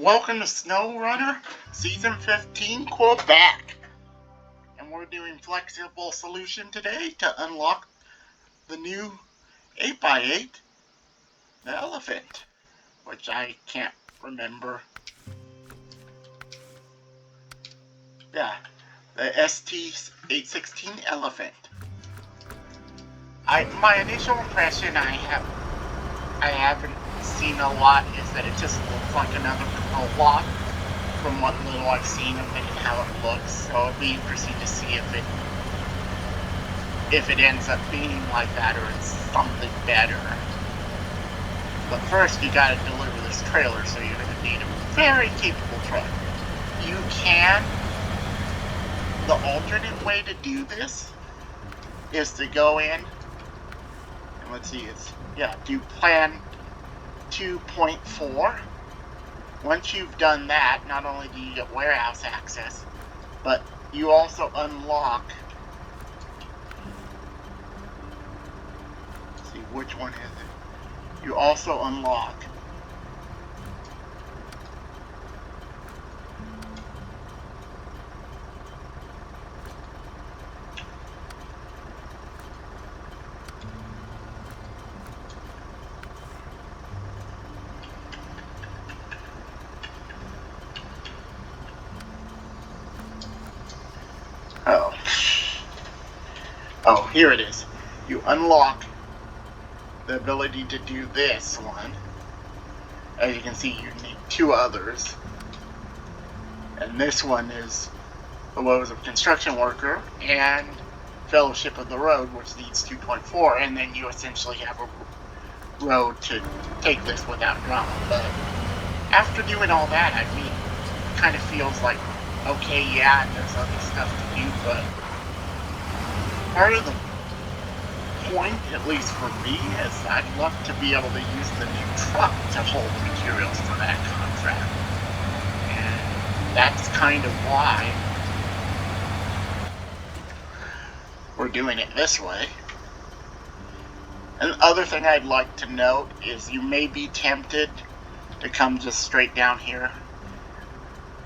Welcome to SnowRunner Season 15 Quebec. And we're doing flexible solution today to unlock the new 8x8, the elephant, which I can't remember. Yeah, the ST816 elephant. My initial impression, I haven't seen a lot, is that it just looks like another block from what little I've seen of it and how it looks. So it'll be interesting to see if it ends up being like that or it's something better. But first you gotta deliver this trailer, so you're gonna need a very capable truck. The alternate way to do this is to go in and let's see, do plan 2.4. Once you've done that, not only do you get warehouse access, but you also unlock, let's see, which one is it? You also unlock here it is. You unlock the ability to do this one. As you can see, you need two others. And this one is the Woes of Construction Worker and Fellowship of the Road, which needs 2.4, and then you essentially have a road to take this without drama. But after doing all that, I mean, it kind of feels like, okay, yeah, there's other stuff to do, but part of the point, at least for me, is I'd love to be able to use the new truck to hold materials for that contract. And that's kind of why we're doing it this way. And the other thing I'd like to note is you may be tempted to come just straight down here.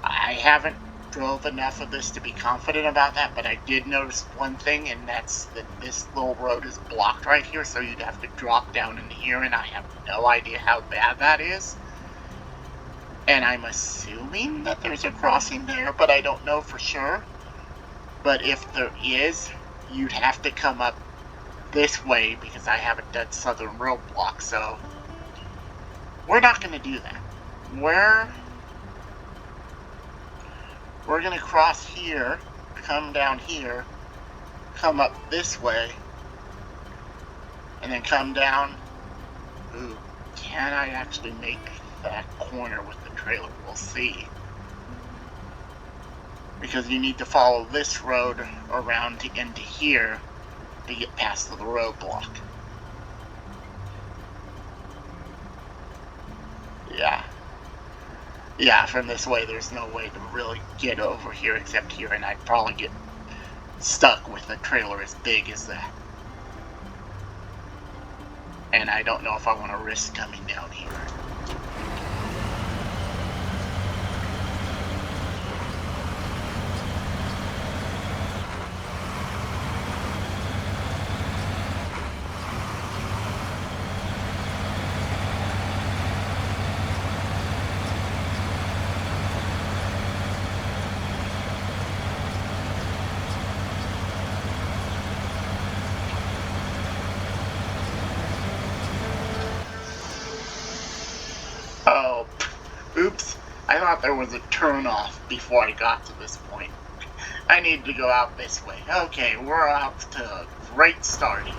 I haven't drove enough of this to be confident about that, but I did notice one thing, and that's that this little road is blocked right here, so you'd have to drop down in here, and I have no idea how bad that is. And I'm assuming that there's a crossing there, but I don't know for sure. But if there is, you'd have to come up this way because I haven't done southern roadblock, so we're not going to do that. We're going to cross here, come down here, come up this way, and then come down. Ooh, can I actually make that corner with the trailer? We'll see. Because you need to follow this road around into here to get past the roadblock. Yeah, from this way there's no way to really get over here except here, and I'd probably get stuck with a trailer as big as that. And I don't know if I want to risk coming down here. Oh, oops. I thought there was a turn off before I got to this point. I need to go out this way. Okay, we're off to a great start here.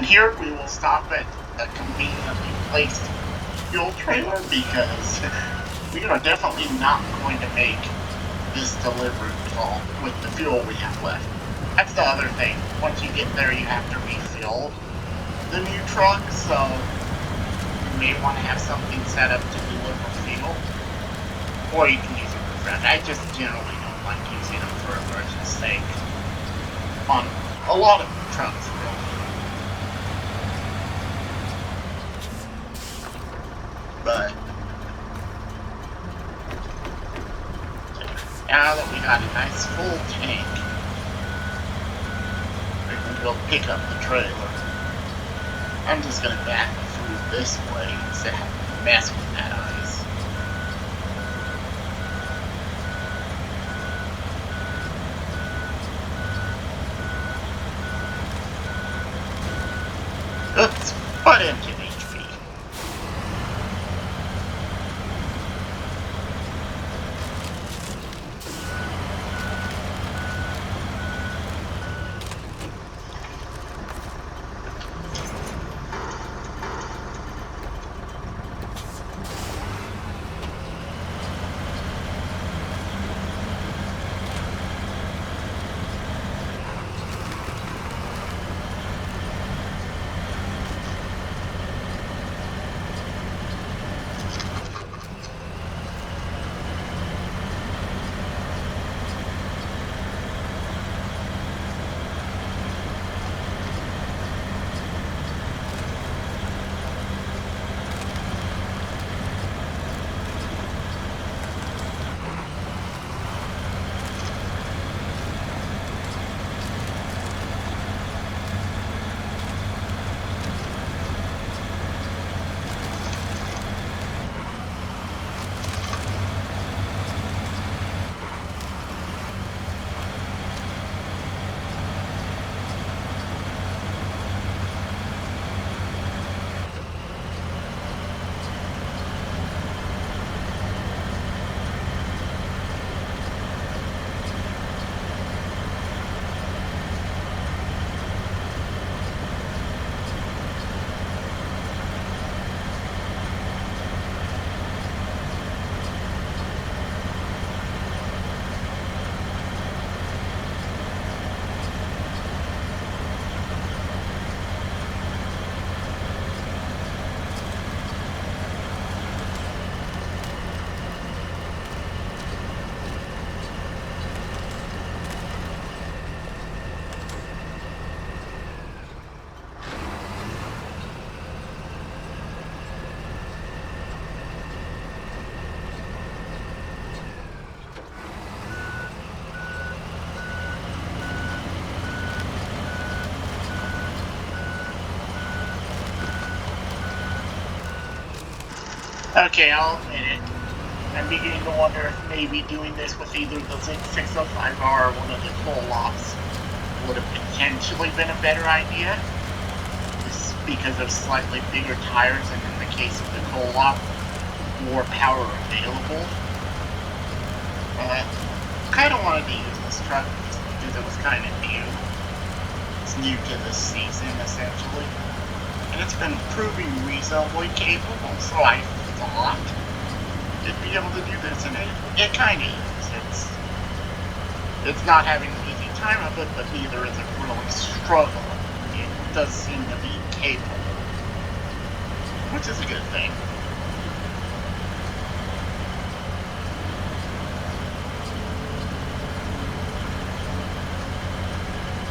And here we will stop at a conveniently placed fuel trailer because we are definitely not going to make this delivery call with the fuel we have left. That's the other thing. Once you get there, you have to refill the new truck, so you may want to have something set up to deliver fuel, or you can use it for friend. I just generally don't like using them for emergency sake on a lot of trucks, really. But now that we got a nice full tank, we can go pick up the trailer. I'm just gonna back through this way instead of mess with that ice. Oops, butt engine HP. Okay, I'll admit it. I'm beginning to wonder if maybe doing this with either the 605R or one of the Colops would have potentially been a better idea. This is because of slightly bigger tires, and in the case of the Colop, more power available. Kind of wanted to use this truck because it was kind of new. It's new to this season, essentially. And it's been proving reasonably capable, so I thought it'd be able to do this, and it kind of is. It's not having an easy time of it, but neither is it really struggling. It does seem to be capable, which is a good thing.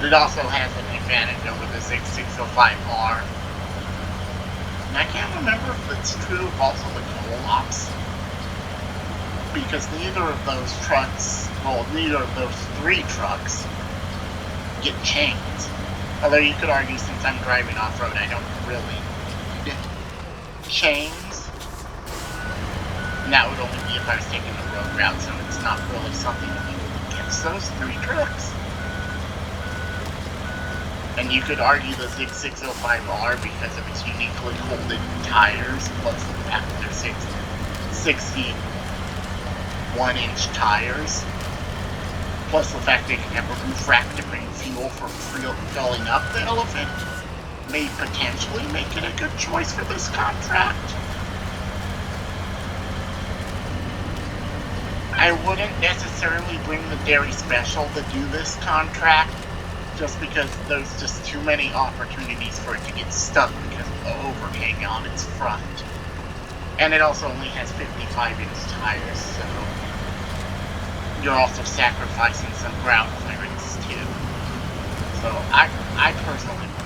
It also has an advantage over the 6605R. And I can't remember if it's true of also the Colops, because neither of those trucks, well, neither of those three trucks get chains. Although you could argue, since I'm driving off-road, I don't really need chains. And that would only be if I was taking the road route, so it's not really something that against those three trucks. And you could argue the 6605R because of its uniquely molded tires, plus the fact that they're 61-inch tires, plus the fact they can have a roof rack to bring fuel for filling up the Elephant. may potentially make it a good choice for this contract. I wouldn't necessarily bring the Dairy Special to do this contract, just because there's just too many opportunities for it to get stuck because of the overhang on its front. And it also only has 55-inch tires, so you're also sacrificing some ground clearance too. So I personally wouldn't.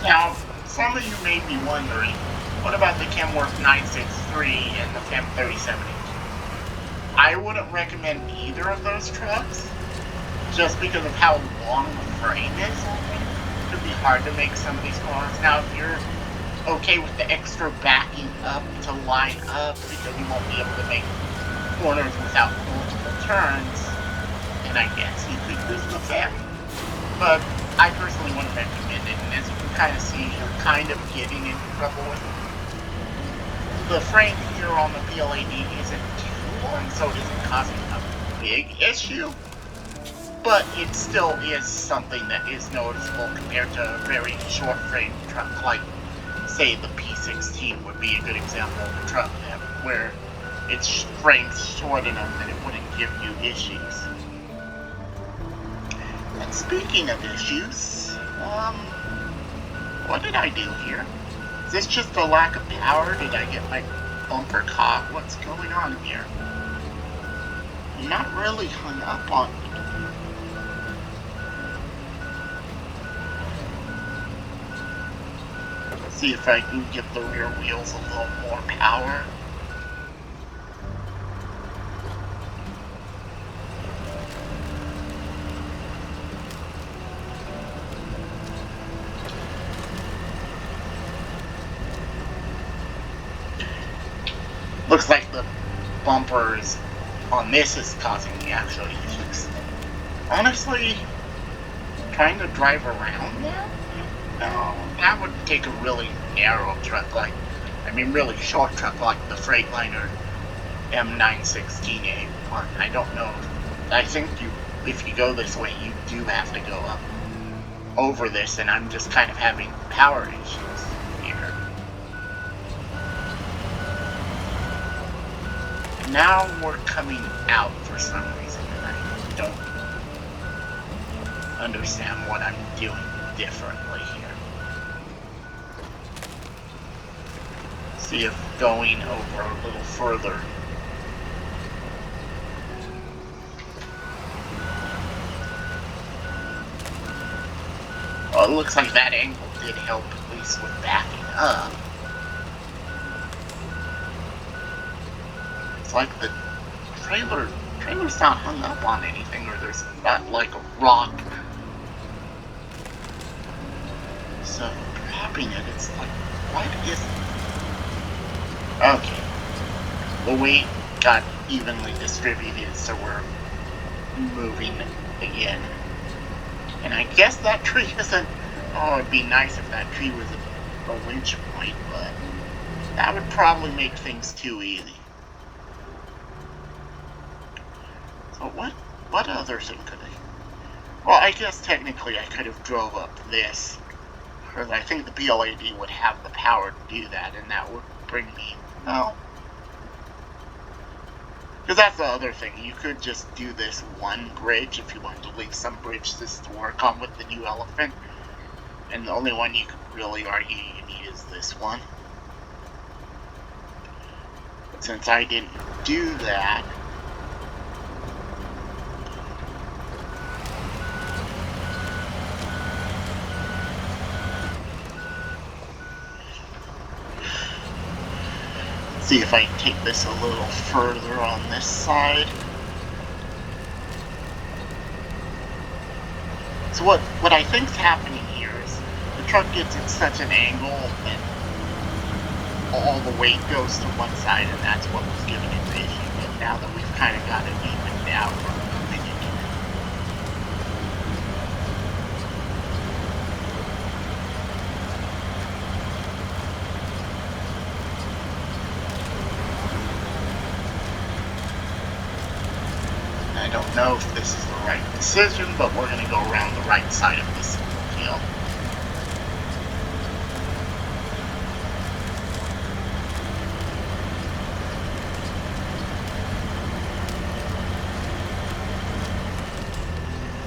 Now, some of you may be wondering, what about the Kenworth 963 and the Fem 37H? I wouldn't recommend either of those trucks, just because of how long the frame is. It would be hard to make some of these corners. Now, if you're okay with the extra backing up to line up, because you won't be able to make corners without multiple turns, and I guess you could use the Fem. But I personally wouldn't recommend it, and as you can kind of see, you're kind of getting into trouble with it. The frame here on the PLAD isn't too long, so it isn't causing a big issue, but it still is something that is noticeable compared to a very short frame truck, like, say, the P16 would be a good example of a truck that, where its frame's short enough that it wouldn't give you issues. And speaking of issues, what did I do here? Is this just a lack of power? Did I get my bumper caught? What's going on here? I'm not really hung up on it. See if I can give the rear wheels a little more power. Looks like the bumpers on this is causing the actual issues. Honestly, trying to drive around there? No, that would take a really narrow truck, like, I mean really short truck like the Freightliner M916A one. I don't know. I think if you go this way, you do have to go up over this, and I'm just kind of having power issues here. Now we're coming out for some reason, and I don't understand what I'm doing differently here. See if going over a little further. Well, it looks like that angle did help, at least with backing up. It's like the trailer's not hung up on anything, or there's not like a rock. So grabbing it, it's like, what is it? Okay. The weight got evenly distributed, so we're moving again. And I guess that tree isn't... Oh, it'd be nice if that tree was a winch point, but that would probably make things too easy. So what other thing could I... Well, I guess technically I could have drove up this, because I think the PLAD would have the power to do that, and that would bring me... No. Because that's the other thing, you could just do this one bridge if you wanted to leave some bridges to work on with the new Elephant. And the only one you could really argue you need is this one. But since I didn't do that... See if I can take this a little further on this side. So what I think's happening here is the truck gets at such an angle that all the weight goes to one side, and that's what was giving it the issue. But now that we've kind of got it evened out, we're moving again. I don't know if this is the right decision, but we're going to go around the right side of this hill.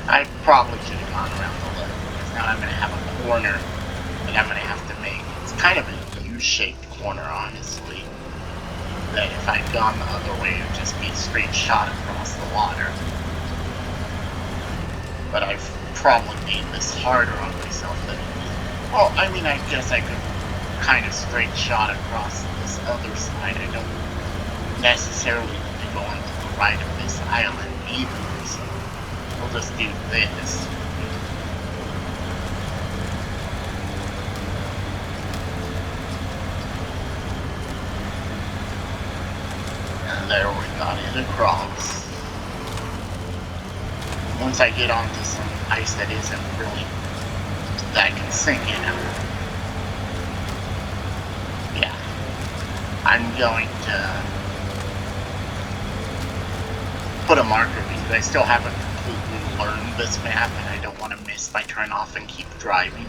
I probably should have gone around the left, because now I'm going to have a corner that I'm going to have to make. It's kind of a U-shaped corner, honestly. That if I'd gone the other way, it would just be a straight shot across the water. But I've probably made this harder on myself than it is. Well, I mean, I guess I could kind of straight shot across this other side. I don't necessarily need to go onto the right of this island either, so we'll just do this. There we got it across. Once I get onto some ice that isn't really, that I can sink in, yeah, I'm going to put a marker because I still haven't completely learned this map and I don't want to miss my turn off and keep driving.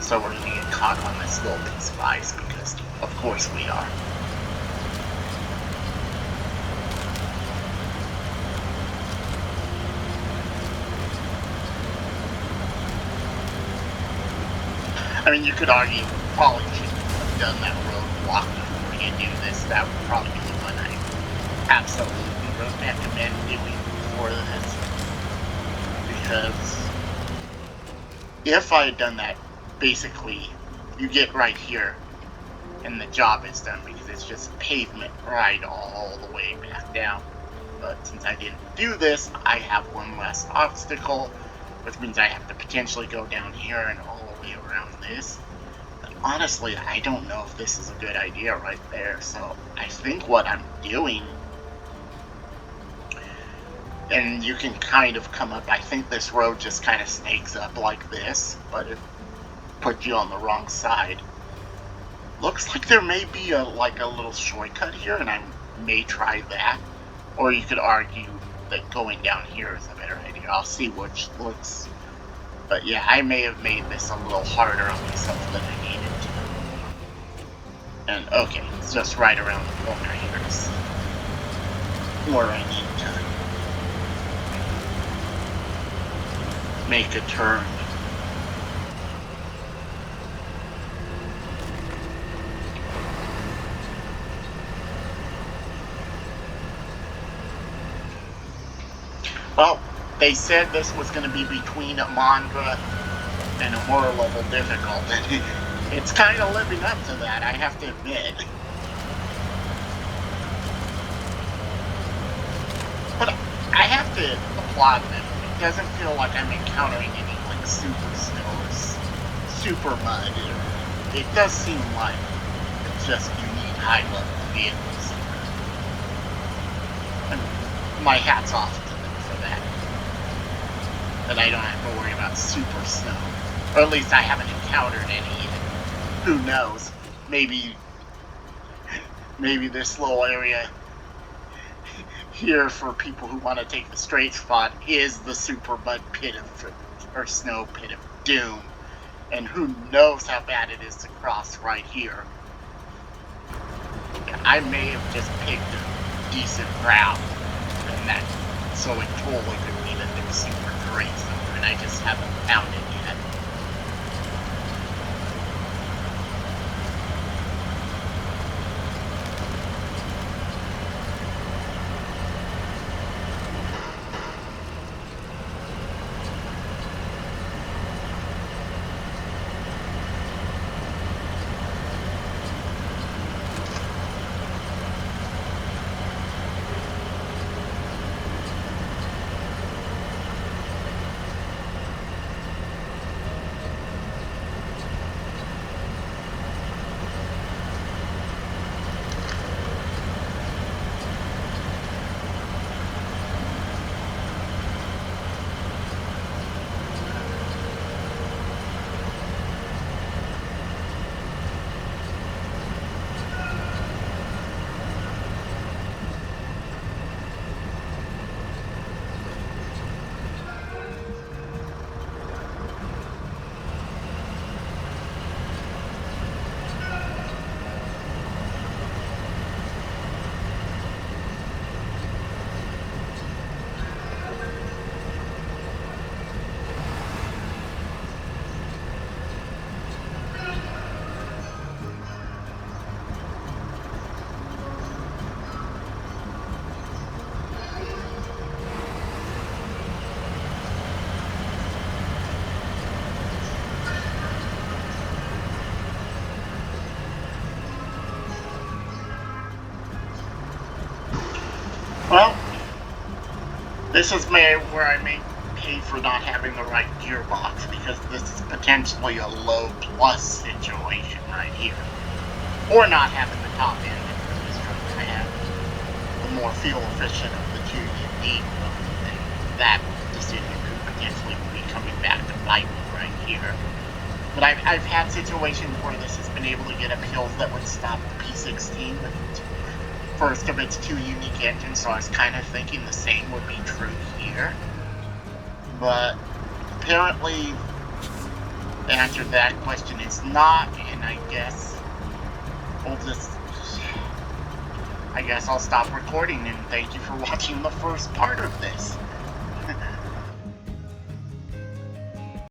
So we're going to get caught on this little piece of ice because, of course, we are. I mean, you could argue probably should have done that roadblock before you do this. That would probably be the one I absolutely recommend doing before this. Because if I had done that, basically, you get right here and the job is done because it's just pavement right all the way back down. But since I didn't do this, I have one less obstacle, which means I have to potentially go down here and all the way around this. But honestly, I don't know if this is a good idea right there, so I think what I'm doing And you can kind of come up, I think this road just kind of snakes up like this, but it puts you on the wrong side. Looks like there may be a little shortcut here, and I may try that. Or you could argue that going down here is a better idea. I'll see which looks. But yeah, I may have made this a little harder on myself than I needed to. And okay, it's just right around the corner here is where I need to make a turn. Well, they said this was going to be between a Mondra and a more level difficult. It's kind of living up to that, I have to admit. But I have to applaud them. It doesn't feel like I'm encountering any like super snow or super mud. It does seem like it's just you need high level vehicles. And my hat's off to them for that. That I don't have to worry about super snow. Or at least I haven't encountered any yet. Who knows? Maybe this little area here for people who want to take the straight spot is the super mud pit or snow pit of doom. And who knows how bad it is to cross right here. I may have just picked a decent route, and that so it totally could be that there's super great somewhere, and I just haven't found it yet. Well, this is where I may pay for not having the right gearbox, because this is potentially a low plus situation right here. Or not having the top end of this truck. I have the more fuel efficient of the two unique thing. That decision could potentially be coming back to bite me right here. But I've had situations where this has been able to get up hills that would stop the P16 with first of its two unique engines, so I was kind of thinking the same would be true here. But apparently the answer to that question is not, and I guess I'll stop recording, and thank you for watching the first part of this.